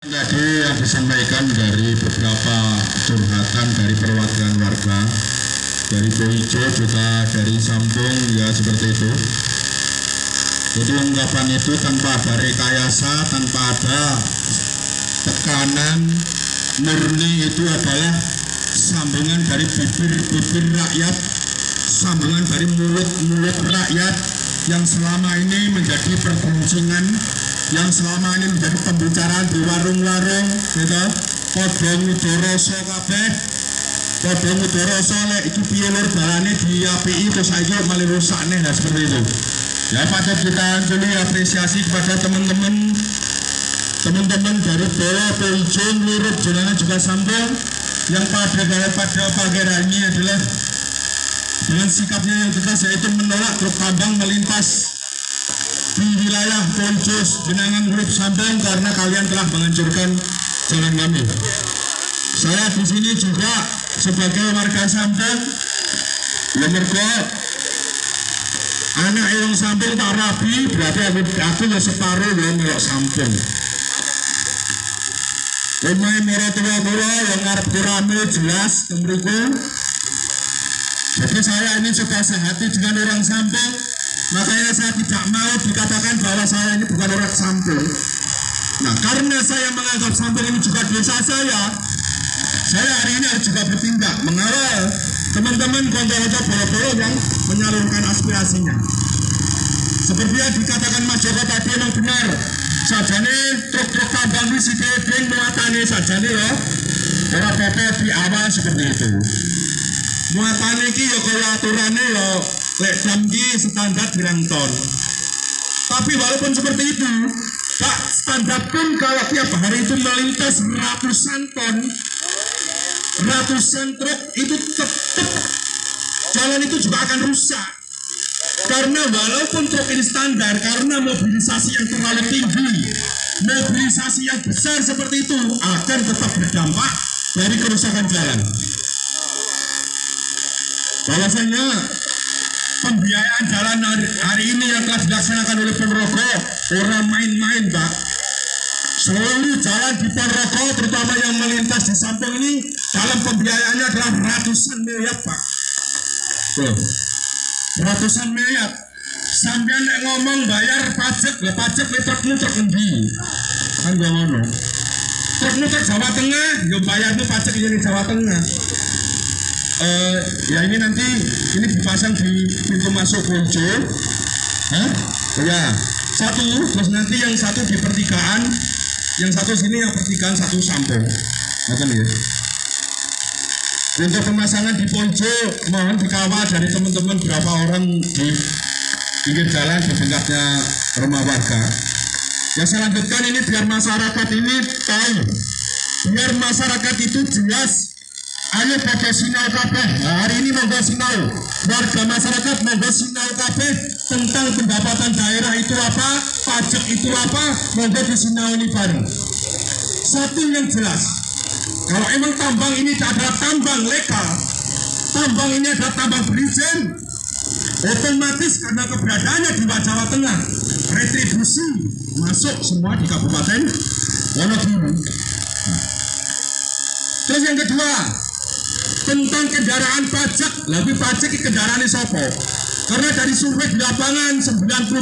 Tadi yang disampaikan dari beberapa curhatan dari perwakilan warga dari Boijo juga dari Sampung ya seperti itu. Jadi ungkapan itu tanpa ada rekayasa, tanpa ada tekanan, murni itu adalah sambungan dari bibir-bibir rakyat, sambungan dari mulut-mulut rakyat yang selama ini menjadi perguncingan, yang selama ini menjadi pembicaraan di warung-warung, gitu. Padha ngudoroso kabeh, padha ngudoroso lek iki piye lur balane diapiki terus saiki malah rusak nih, nah seperti itu. Ya patut kita anjuli apresiasi kepada teman-teman dari Bola, Boijo, Lurup, Jenangan juga Sampung yang pada pagi hari ini adalah dengan sikapnya yang tegas, yaitu menolak truk tambang melintas di wilayah Boijo, Jenangan, Lurup, Sampung karena kalian telah menghancurkan jalan kami. Saya di sini juga sebagai warga Sampung, mergo anak yang Sampung tak rabi, berarti aku ya separuh ya melok Sampung. Umai merah tua-tua yang ngarep kurame jelas kemriku. Jadi saya ini juga sehati dengan orang Sampung, makanya saya tidak mau dikatakan bahwa saya ini bukan orang Sampung. Nah, karena saya menganggap Sampung ini juga desa saya hari ini harus juga bertindak mengawal teman-teman konco-konco bolo-bolo yang menyalurkan aspirasinya. Seperti yang dikatakan Mas Joko tadi memang benar. Sajane truk-truk tambang ini si dedeng muatannya sajane ya. Orang PP di awal seperti itu. Muatannya ini ya kalau aturannya ya lek jam ini standar birang ton. Tapi walaupun seperti itu, Pak, standar pun kalau tiap hari itu melintas ratusan truk itu tetap jalan itu juga akan rusak. Karena walaupun truk ini standar, karena mobilisasi yang terlalu tinggi, mobilisasi yang besar seperti itu akan tetap berdampak dari kerusakan jalan. Bahwasanya pembiayaan jalan hari ini yang telah dilaksanakan oleh Ponorogo orang main-main, Pak. Seluruh jalan di Ponorogo, terutama yang melintas di Sampung ini, dalam pembiayaannya adalah ratusan miliar, Pak. Tuh. Ratusan miliar. Sampai nek ngomong bayar pajak, ya pajak trukmu truk endi? Kan gak ngono. Trukmu truk Jawa Tengah, ya bayarmu pajak yang di Jawa Tengah. Ya ini nanti ini dipasang di pintu masuk Boijo. Hah? Ya, satu, terus nanti yang satu di pertigaan, yang satu sini yang pertigaan, satu Sampung. Ngoten ya. Untuk pemasangan di Boijo mohon dikawal dari teman-teman berapa orang di pinggir jalan di dekatnya rumah warga. Yang saya lanjutkan ini biar masyarakat ini tahu, biar masyarakat itu jelas. Ayo pada sinau kabeh. Nah, hari ini monggo sinau. Warga masyarakat monggo sinau kabeh tentang pendapatan daerah itu apa, pajak itu apa, monggo disinau ini bareng. Satu yang jelas, kalau emang tambang ini adalah tambang legal, tambang ini adalah tambang berizin, otomatis karena keberadaannya di Jawa Tengah, retribusi masuk semua di Kabupaten Wonogiri. Terus yang kedua, tentang kendaraan pajak, lebih pajak ke kendaraan sopo. Karena dari survei di lapangan 90%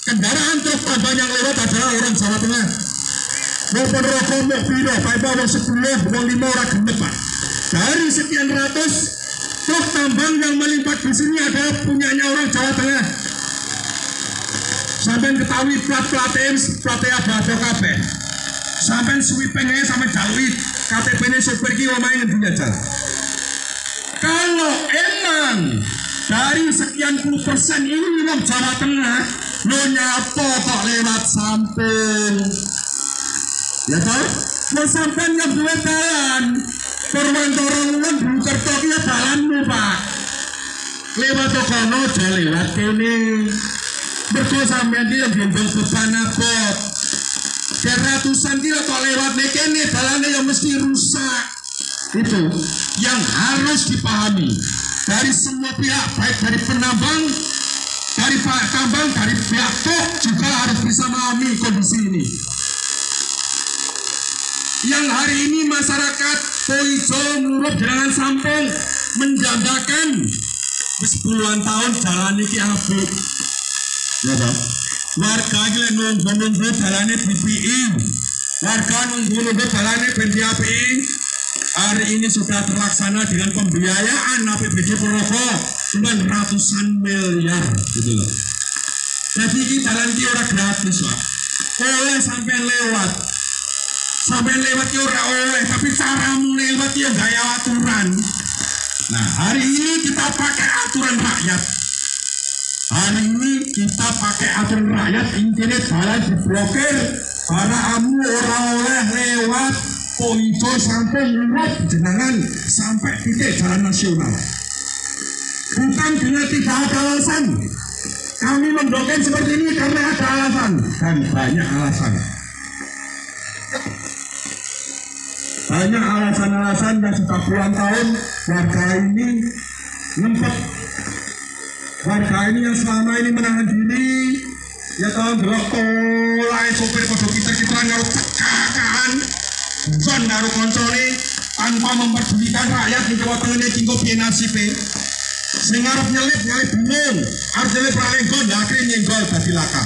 kendaraan truk tambang yang lewat adalah orang Jawa Tengah. Mau Ponorogo, mau Piro, Pak Ibu, mau 10, mau 5 orang genep, Pak. Dari sekian ratus truk tambang yang melimpat di sini adalah punyanya orang Jawa Tengah. Sampai ketahui plat-platnya ada kabeh. Sampai sweepingnya sampai jalui KTP-nya sopir ki omahe ngendi aja. Kalau emang dari sekian puluh persen ini orang Jawa Tengah, lo nyapa kok lewat Sampung? Ya tahu? Mau sampai yang dua jalan, Purwantoro Ulun Bukerto kia jalanmu, Pak. Lewat kono aja lewat kene. Mergo sampean ki yang gendong beban abot. Ratusan kilo kok lewat kene jalannya yang mesti rusak. Itu yang harus dipahami dari semua pihak, baik dari penambang, dari pihak tambang, dari pihak truk juga harus bisa memahami kondisi ini. yang hari ini masyarakat Poijo Murup Jenangan Sampung menjambakan sepuluhan tahun jalan iki apik. Ya Pak. Warga iki lek nunggu jalane DPI. Warga nunggu jalane ben diapiki. Hari ini sudah terlaksana dengan pembiayaan APBD Purwokerto dengan ratusan miliar gitu loh. Jadi ini jalan ini orang gratis Pak. Oleh sampai lewat ki ora oleh, tapi caramu lewat ya gaya aturan. Nah hari ini kita pakai aturan rakyat. Hari ini kita pakai aturan rakyat, intinya jalan diblokir para amu ora oleh lewat Poijo sampai Murup Jenangan sampai titik jalan nasional. Bukan dengan tidak ada alasan. Kami memblokir seperti ini karena ada alasan dan banyak alasan. Banyak alasan-alasan dan sudah puluhan tahun warga ini ngempet. Warga ini yang selama ini menahan diri, ya tahu gelok tolai sopir kodok kita ngaruh cekakan, bukan ngaruh koncone tanpa memperdulikan rakyat di Jawa Tengah ini tinggal piye nasibe. Sing arep nyelip bingung, arep nyelip ra lenggon, akhirnya nyenggol dadi laka.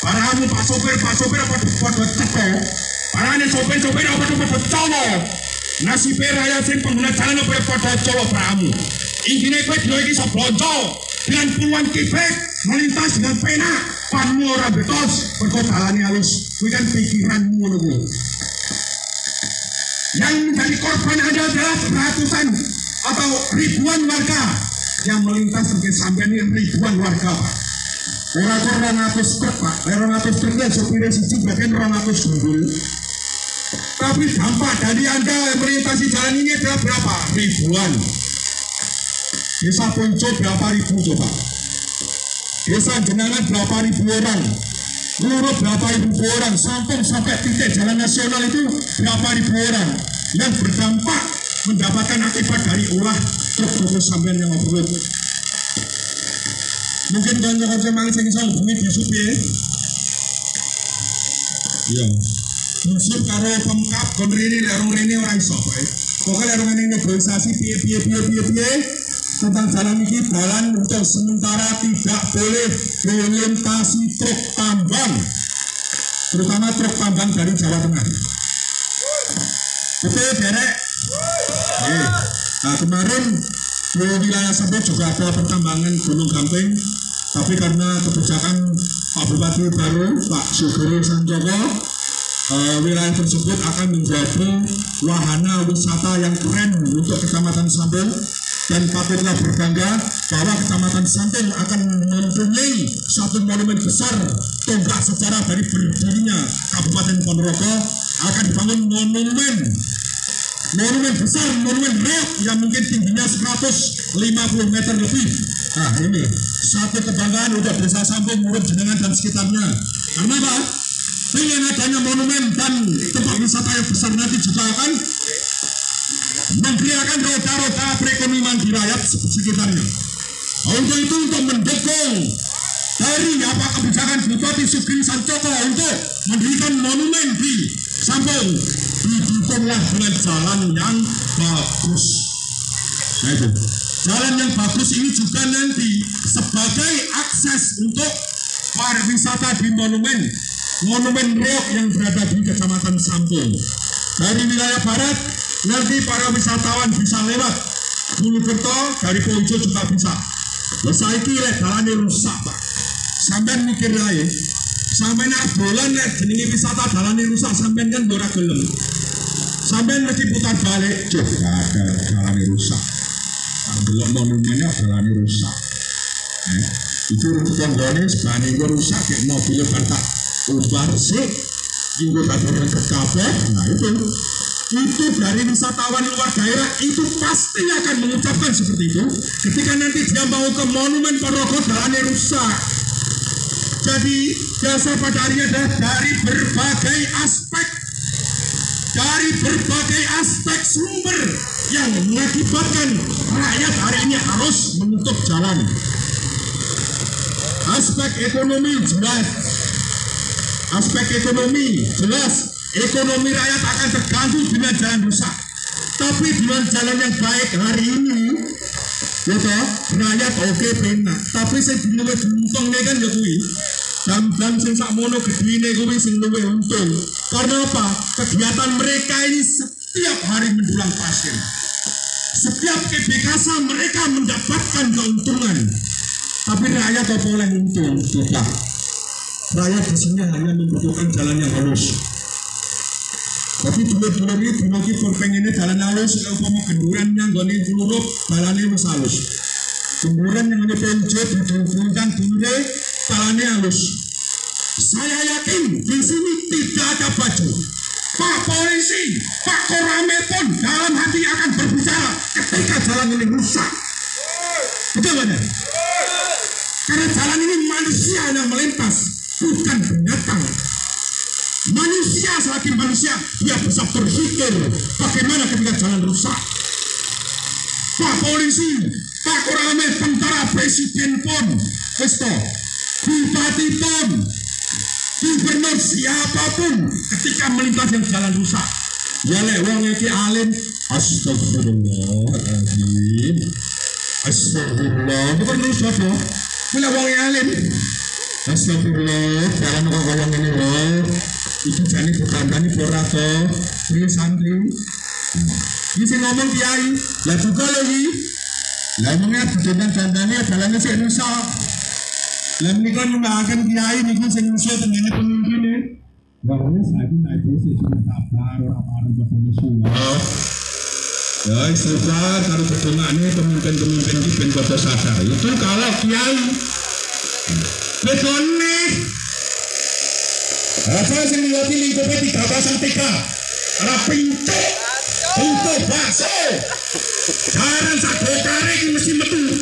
Paramu Pak sopir apa padha ceko. Parane sopir apa padha colo. Nasibe rakyat sing pengguna jalan apa padha colo paramu. Intinya kowe dino iki iso blonjo dengan puluhan kipek melintas dengan pena, panmu ora betos, mergo dalane halus. Kuwi kan pikiranmu ngono kuwi. Yang menjadi korban adalah ratusan atau ribuan warga yang melintas mungkin sampai ini ribuan warga Pak. Orang 200 truk Pak, 200 truk ya sopirnya siji bahkan 200 gundul. Tapi dampak dari Anda melintasi jalan ini adalah berapa? Ribuan. Desa Poijo berapa ribu coba? Desa Jenangan berapa ribu orang? Murup berapa ribu orang? Sampung sampai titik jalan nasional itu berapa ribu orang yang berdampak mendapatkan akibat dari ulah truk sampean yang ngobrol. Mungkin kanca-kanca mang sing iso bumi disup ya. Iya. Disup karo pemkap kon rene lek rene ora iso bae. Pokoke lek rene negosiasi piye tentang jalan ini, jalan untuk sementara tidak boleh melintasi truk tambang, terutama truk tambang dari Jawa Tengah. Betul derek. Nah kemarin di wilayah Sampung juga ada pertambangan Gunung Gamping, tapi karena kebijakan Pak Bupati baru Pak Sugiri Sanjoko, wilayah tersebut akan menjadi wahana wisata yang keren untuk Kecamatan Sampung. Dan patutlah berbangga bahwa Kecamatan Sampung akan mempunyai satu monumen besar, tonggak sejarah dari berdirinya Kabupaten Ponorogo, akan dibangun monumen besar, monumen reok yang mungkin tingginya 150 meter lebih. Nah ini satu kebanggaan untuk desa Sampung, Murup Jenangan dan sekitarnya. Karena apa? Dengan adanya monumen dan tempat wisata yang besar nanti juga akan membiarkan roda-roda perekonomian di rakyat sekitarnya. Untuk itu, untuk mendukung dari apa kebijakan Bupati Sugiri Sanjoko untuk mendirikan monumen di Sampung, didukunglah dengan jalan yang bagus. Nah itu, jalan yang bagus ini juga nanti sebagai akses untuk pariwisata di monumen reok yang berada di Kecamatan Sampung. Dari wilayah barat nanti para wisatawan bisa lewat Mojokerto, dari Poijo juga bisa. Saiki lek dalane rusak Pak. Sampeyan mikir ae. Sampeyan dolan lek jenenge wisata dalane rusak sampeyan kan ora gelem. Sampeyan mesti putar balik, Cuk, ada dalane rusak. Delok monumennya dalane rusak. Itu tanggane sebane iku rusak kayak mobil tak ubah sik. Inggo tataran kabeh. Nah itu dari wisatawan luar daerah itu pasti akan mengucapkan seperti itu ketika nanti dia mau ke monumen Ponorogo jalannya rusak. Jadi dasar pada akhirnya adalah dari berbagai aspek sumber yang mengakibatkan rakyat hari ini harus menutup jalan. Aspek ekonomi jelas, ekonomi rakyat akan terganggu dengan jalan rusak. Tapi dengan jalan yang baik hari ini, ya toh, rakyat oke penak. Tapi saya luwe untungnya kan ya kuwi. Jam-jam sing sakmono gedine kuwi sing luwe untung. Karena apa? Kegiatan mereka ini setiap hari mendulang pasien. Setiap kebekasan mereka mendapatkan keuntungan. Tapi rakyat apa oleh untung? Tidak. Rakyat di sini hanya membutuhkan jalan yang halus. Tapi dulu-dulu ini pengennya jalan halus, kalau mau kenduran yang gak nih dulu, jalannya mas halus. Kenduran yang ada penjat, dihubungkan dulu, jalannya halus. Saya yakin di sini tidak ada baju. Pak polisi, Pak Korame pun dalam hati akan berbicara ketika jalan ini rusak. Betul benar? Karena jalan ini manusia yang melintas, bukan binatang. Manusia selagi manusia, dia bisa berpikir bagaimana ketika jalan rusak. Pak polisi, Pak Korame, tentara, presiden pun, bupati pun, gubernur siapapun ketika melintas yang jalan rusak, ya lek wong iki alim, astagfirullahaladzim, astagfirullah, bukan terus apa? Bila wong alim, astagfirullah, jalan kok wong ini loh, itu jane dikandani ora to, iki santri. Iki ngomong kiai, lah juga lagi. Lah ngomongnya dikandani jalannya sik rusak. Lah menika nyembahkan kiai niki sing usul tengene pemimpine. Wong saiki naik dhewe sabar ora pareng padha suwa. Ya sabar karo bedongane pemimpin-pemimpin iki ben padha sadar. Itu kalau kiai. Betone. Apa sing liwati lingkupe 13 ora pintu. Pintu bakso. Jaran sak botare iki mesti metu.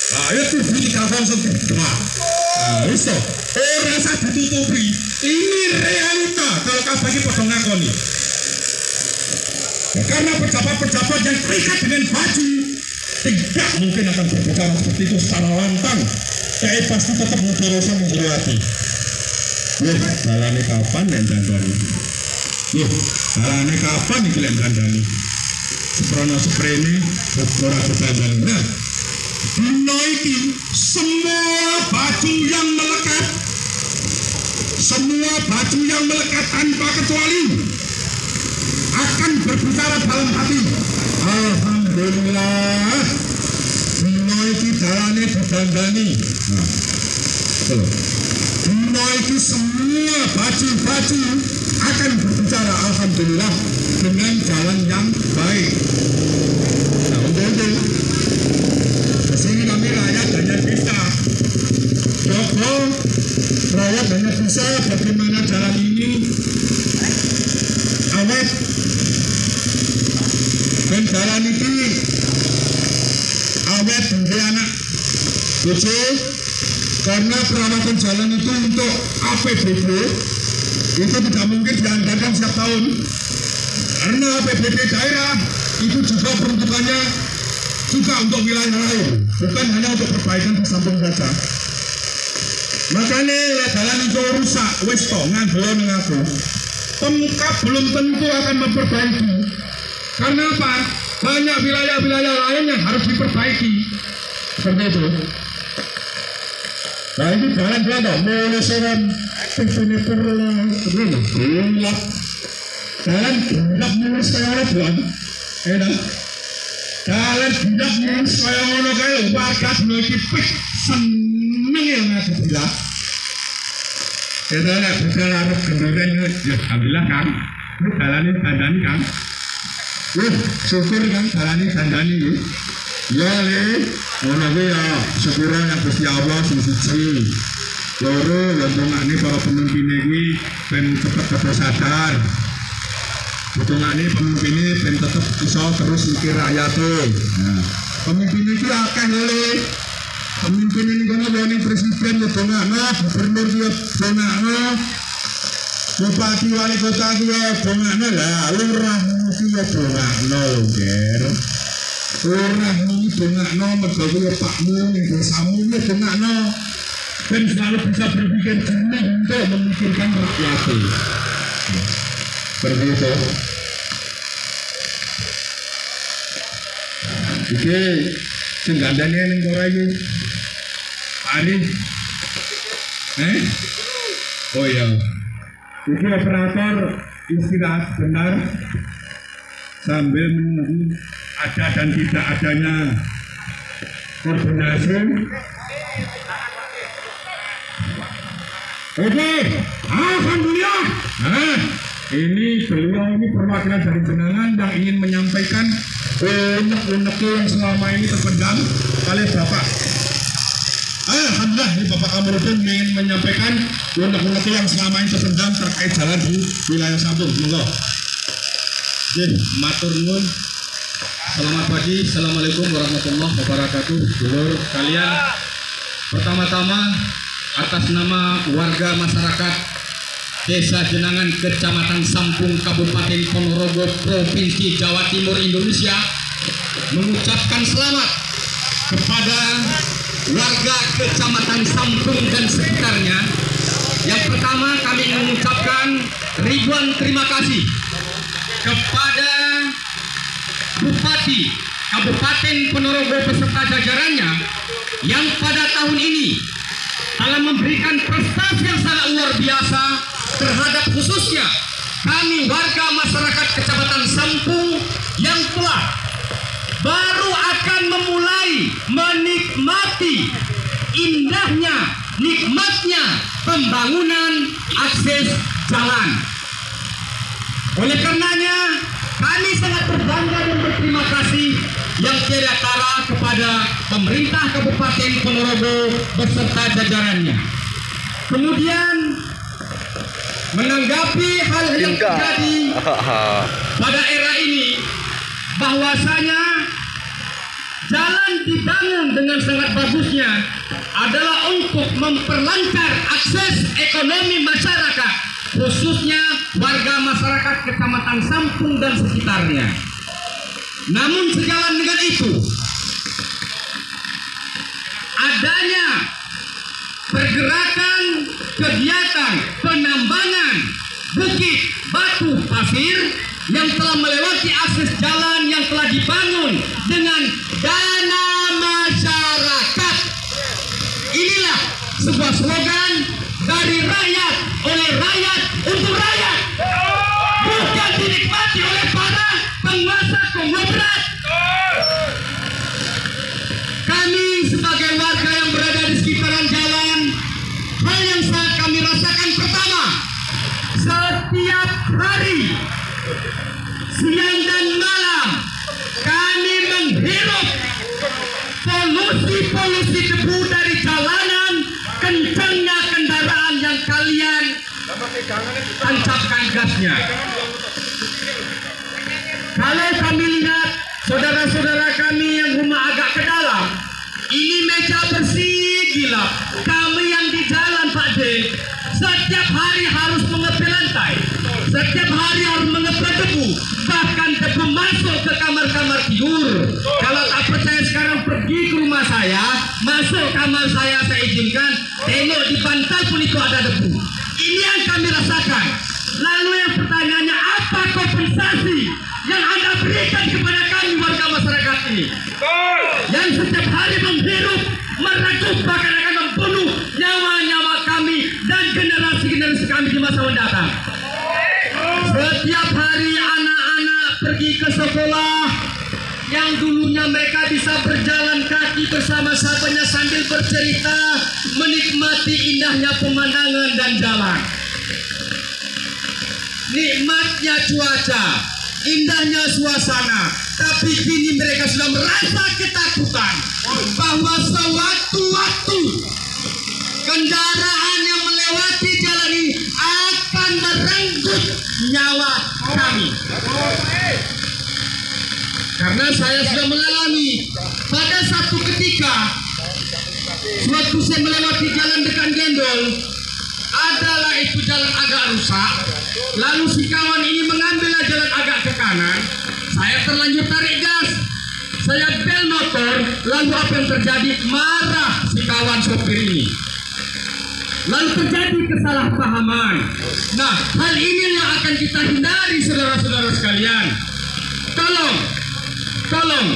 Nah, itu bunyi kawan semua. Bisa. Orang saya ditutupi. Ini realita. Kalau kabar ini potong ngakoni. Ya, karena pejabat-pejabat yang terikat dengan baju tidak mungkin akan berbicara seperti itu secara lantang. Saya pasti tetap mengurusi menghormati. Jalannya kapan dan dandani? Jalannya kapan ini kalian dandani? Seprono seprene, berkurang dandani. Nah, dino iki semua baju yang melekat tanpa kecuali akan berbicara dalam hati. Alhamdulillah, dino iki jalane didandani. Dino iki semua baju akan berbicara alhamdulillah dengan jalan yang baik. Nah, untuk sehingga kami rakyat hanya bisa rakyat hanya bisa bagaimana jalan ini awet dan jalan ini awet dari anak bojo, karena perawatan jalan itu untuk APBD itu tidak mungkin dianggarkan setiap tahun, karena APBD daerah itu juga peruntukannya juga untuk wilayah lain, bukan hanya untuk perbaikan di samping saja. Makanya jalan itu rusak, wis toh ngandel ngaku. Pemkab belum tentu akan memperbaiki. Karena apa? Banyak wilayah-wilayah lain yang harus diperbaiki. Seperti itu. Nah ini jalan-jalan dong, mulai seram, ini perlu gelap. Jalan gelap mulus kayak orang bulan. Enak. Jalan gelap mulus kayak orang kayak warga dulu kipik seneng yang ngaku bilang. Kita nak bicara arah kendaraan, ya alhamdulillah kan. Ini jalannya dandani kan. Syukur kan jalannya dandani. Ya le, mana ya syukuran yang Gusti Allah suci. Loro yang ini para pemimpin ini ben tetap sadar. Ini pemimpin ini ben tetap bisa terus mikir rakyat tuh. Pemimpin ini akan oleh pemimpin ini kalau wani presiden ya dongakno, gubernur ya dongakno, bupati wali kota ya dongakno lah, lurah mesti ya dongakno lho, Ger. Lurah mesti dongakno, mergo ya pakmu ning desamu ya dongakno. Dan selalu bisa berpikir jernih untuk memikirkan rakyat. Seperti itu. Iki sing gandane ning kono iki. Ari. Oh iya. Iki operator istirahat sebentar sambil menunggu ada dan tidak adanya koordinasi. Oke, alhamdulillah. Nah, ini beliau ini perwakilan dari Jenangan yang ingin menyampaikan unek-unek yang selama ini terpendam oleh Bapak. Alhamdulillah, ini Bapak Kamarudin ingin menyampaikan unek-unek yang selama ini terpendam terkait jalan di wilayah Sampung. Monggo. Oke, matur nuwun. Selamat pagi, assalamualaikum warahmatullahi wabarakatuh. Dulur kalian, pertama-tama atas nama warga masyarakat Desa Jenangan, Kecamatan Sampung, Kabupaten Ponorogo, Provinsi Jawa Timur, Indonesia, mengucapkan selamat kepada warga Kecamatan Sampung dan sekitarnya. Yang pertama, kami mengucapkan ribuan terima kasih kepada Bupati Kabupaten Ponorogo beserta jajarannya yang pada tahun ini telah memberikan prestasi yang sangat luar biasa terhadap khususnya kami warga masyarakat Kecamatan Sampung yang telah baru akan memulai menikmati indahnya, nikmatnya pembangunan akses jalan. Oleh karenanya kami sangat berbangga dan berterima kasih yang tiada tara kepada pemerintah Kabupaten Ponorogo beserta jajarannya. Kemudian menanggapi hal yang terjadi pada era ini, bahwasanya jalan dibangun dengan sangat bagusnya adalah untuk memperlancar akses ekonomi masyarakat, khususnya warga masyarakat Kecamatan Sampung dan sekitarnya. Namun sejalan dengan itu, adanya pergerakan kegiatan penambangan bukit batu pasir yang telah melewati akses jalan yang telah dibangun dengan dana masyarakat. Inilah sebuah slogan dari rakyat, oleh rakyat, untuk rakyat, bukan dinikmati oleh para penguasa konglomerat. Kami sebagai warga yang berada di sekitaran jalan, hal yang sangat kami rasakan pertama, setiap hari, siang dan malam, kami menghirup polusi debu dari jalanan, kencangnya kendaraan yang kalian tancapkan gasnya. Kalau kami lihat saudara-saudara kami yang rumah agak ke dalam, ini meja bersih gila. Kami yang di jalan Pak D, setiap hari harus mengepel lantai, setiap hari harus mengepel debu, bahkan debu masuk ke kamar-kamar tidur. Kalau tak percaya sekarang pergi ke rumah saya, masuk kamar saya izinkan, tengok di bantal pun itu ada debu. Ini yang kami rasakan. Lalu yang pertanyaannya, apa kompensasi yang Anda berikan kepada kami warga masyarakat ini, yang setiap hari menghirup, meregut, bahkan akan membunuh nyawa-nyawa kami dan generasi-generasi kami di masa mendatang. Setiap hari anak-anak pergi ke sekolah, yang dulunya mereka bisa berjalan kaki bersama sahabatnya sambil bercerita, menikmati indahnya pemandangan dan jalan, nikmatnya cuaca, indahnya suasana. Tapi kini mereka sudah merasa ketakutan bahwa sewaktu-waktu kendaraan yang melewati jalan ini akan merenggut nyawa kami. Karena saya sudah mengalami pada satu ketika, suatu saya melewati jalan dekat Gendol, adalah itu jalan agak rusak. Lalu si kawan ini mengambil jalan agak ke kanan, saya terlanjur tarik gas, saya bel motor. Lalu apa yang terjadi? Marah si kawan sopir ini. lalu terjadi kesalahpahaman. Nah, hal ini yang akan kita hindari, saudara-saudara sekalian. Tolong,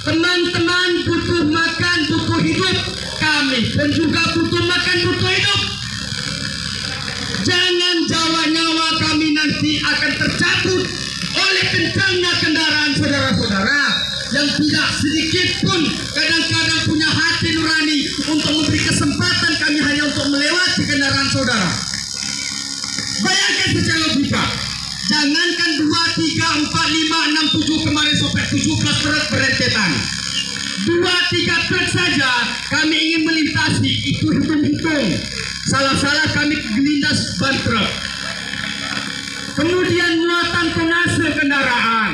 teman-teman butuh makan, butuh hidup. Kami pun juga butuh makan, butuh hidup. Jangan nyawa kami nanti akan tercabut oleh kencangnya kendaraan saudara-saudara yang tidak sedikit pun kadang-kadang punya hati nurani untuk memberi kesempatan kami hanya untuk melewati kendaraan saudara. Bayangkan secara logika, jangankan 2, 3, 4, 5, 6, 7 kemarin sampai 17 truk berentetan. 2, 3 truk saja kami ingin melintasi, itu hitung-hitung. Salah-salah kami gelindas ban truk. Kemudian muatan tonase kendaraan.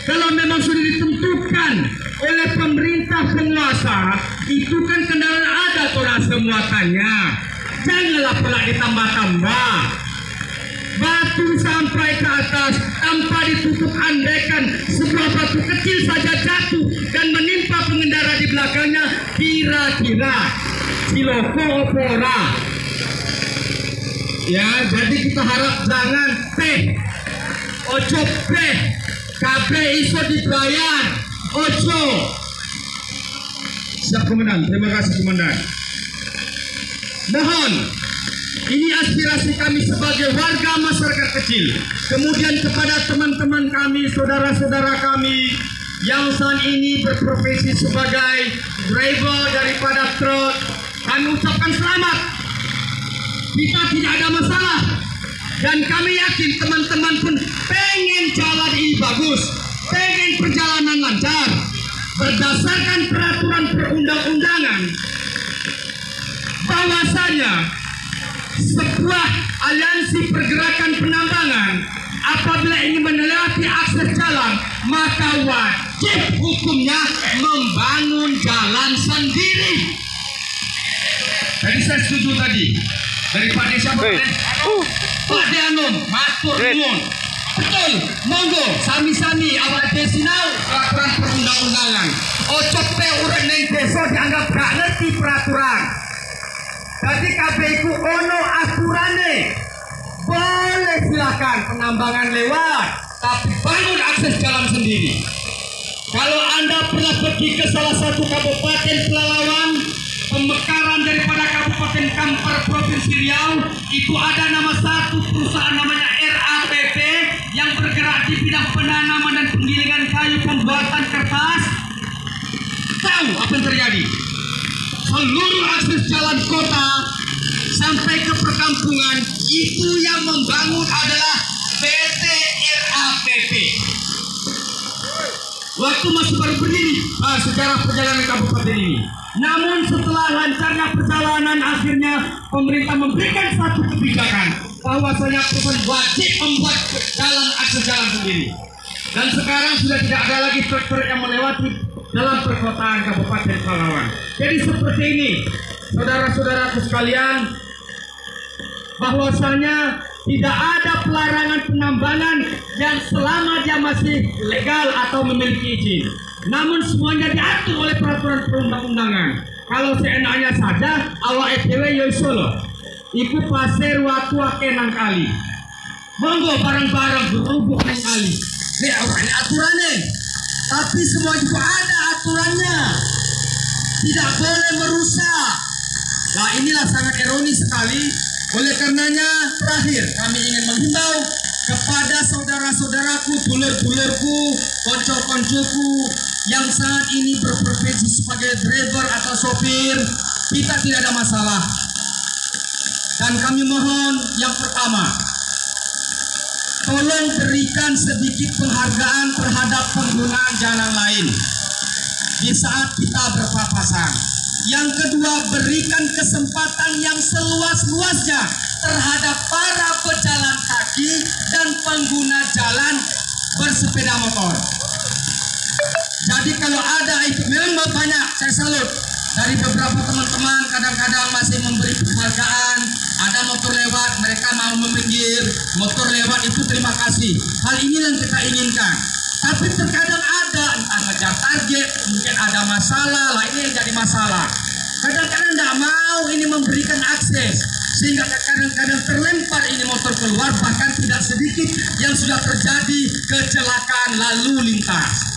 Kalau memang sudah ditentukan oleh pemerintah penguasa, itu kan kendaraan ada tonase muatannya. Janganlah pula ditambah-tambah. Batu sampai ke atas tanpa ditutup, andaikan sebuah batu kecil saja jatuh dan menimpa pengendara di belakangnya, kira-kira siloko opora. Ya, jadi kita harap jangan ojo kabeh iso dibayar, ojo. Siap komandan, terima kasih komandan. Mohon, ini aspirasi kami sebagai warga masyarakat kecil. Kemudian kepada teman-teman kami, saudara-saudara kami yang saat ini berprofesi sebagai driver daripada truk, kami ucapkan selamat. Kita tidak ada masalah. Dan kami yakin teman-teman pun pengen jalan ini bagus, pengen perjalanan lancar. Berdasarkan peraturan perundang-undangan, bahwasanya sebuah aliansi pergerakan penambangan apabila ingin melewati akses jalan, maka wajib hukumnya membangun jalan sendiri. Jadi saya setuju tadi dari Pak Desa Pak Deanum, matur nuwun. Betul, monggo sami-sami awak desinau peraturan perundang-undangan. Ojo pe urip ning desa dianggap gak ngerti peraturan. Jadi kabeh iku ono aturane. Boleh silakan penambangan lewat, tapi bangun akses jalan sendiri. Kalau Anda pernah pergi ke salah satu kabupaten Pelalawan, pemekaran daripada Kabupaten Kampar Provinsi Riau, itu ada nama satu perusahaan namanya RAPP yang bergerak di bidang penanaman dan penggilingan kayu, pembuatan kertas. Tahu apa yang terjadi? Seluruh akses jalan kota sampai ke perkampungan itu yang membangun adalah PT RAPP. Waktu masih baru berdiri sejarah perjalanan kabupaten ini. Namun setelah lancarnya perjalanan, akhirnya pemerintah memberikan satu kebijakan bahwasanya perusahaan wajib membuat akses jalan sendiri. Dan sekarang sudah tidak ada lagi truk-truk yang melewati dalam perkotaan Kabupaten Pelalawan. Jadi seperti ini, saudara-saudaraku sekalian, bahwasanya tidak ada pelarangan penambangan yang selama dia masih legal atau memiliki izin. Namun semuanya diatur oleh peraturan perundang-undangan. Kalau seenaknya saja, awak ETW Yosolo, ikut pasir waktu ake nang kali. Monggo bareng-bareng berubuk nang kali. Ini awaknya aturannya. Tapi semua juga ada aturannya. Tidak boleh merusak. Nah, inilah sangat ironis sekali. Oleh karenanya, terakhir kami ingin menghimbau kepada saudara-saudaraku, dulur-dulurku, konco-koncoku yang saat ini berprofesi sebagai driver atau sopir, kita tidak ada masalah. Dan kami mohon yang pertama, tolong berikan sedikit penghargaan terhadap pengguna jalan lain di saat kita berpapasan. Yang kedua, berikan kesempatan yang seluas-luasnya terhadap para pejalan kaki dan pengguna jalan bersepeda motor. Jadi kalau ada itu memang banyak, saya salut dari beberapa teman-teman kadang-kadang masih memberi penghargaan. Ada motor lewat, mereka mau meminggir, motor lewat, itu terima kasih. Hal ini yang kita inginkan. Tapi terkadang ada ngejar target, mungkin ada masalah, lah ini yang jadi masalah. Kadang-kadang tidak mau mau ini memberikan akses sehingga kadang-kadang terlempar ini motor keluar, bahkan tidak sedikit yang sudah terjadi kecelakaan lalu lintas.